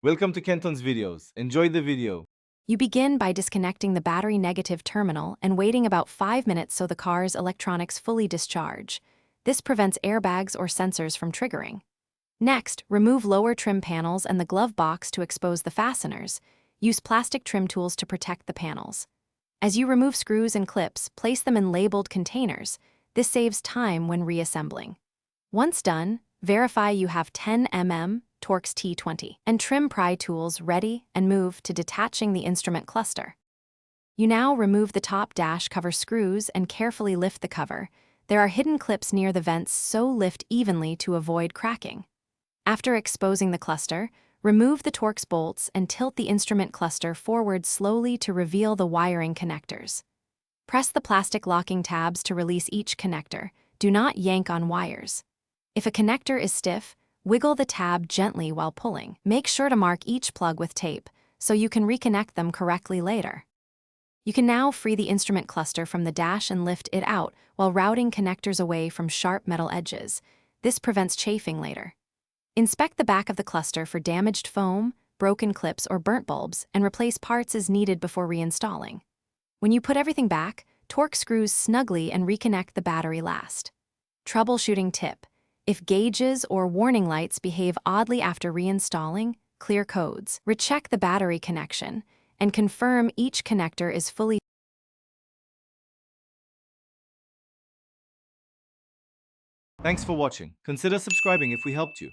Welcome to Kenton's videos. Enjoy the video. You begin by disconnecting the battery negative terminal and waiting about 5 minutes so the car's electronics fully discharge. This prevents airbags or sensors from triggering. Next, remove lower trim panels and the glove box to expose the fasteners. Use plastic trim tools to protect the panels. As you remove screws and clips, place them in labeled containers. This saves time when reassembling. Once done, verify you have 10 mm Torx T20 and trim pry tools ready and move to detaching the instrument cluster. You now remove the top dash cover screws and carefully lift the cover. There are hidden clips near the vents, so lift evenly to avoid cracking. After exposing the cluster, remove the Torx bolts and tilt the instrument cluster forward slowly to reveal the wiring connectors. Press the plastic locking tabs to release each connector. Do not yank on wires. If a connector is stiff, wiggle the tab gently while pulling. Make sure to mark each plug with tape so you can reconnect them correctly later. You can now free the instrument cluster from the dash and lift it out while routing connectors away from sharp metal edges. This prevents chafing later. Inspect the back of the cluster for damaged foam, broken clips, or burnt bulbs and replace parts as needed before reinstalling. When you put everything back, torque screws snugly and reconnect the battery last. Troubleshooting tip: if gauges or warning lights behave oddly after reinstalling, clear codes. Recheck the battery connection and confirm each connector is fully. Thanks for watching. Consider subscribing if we helped you.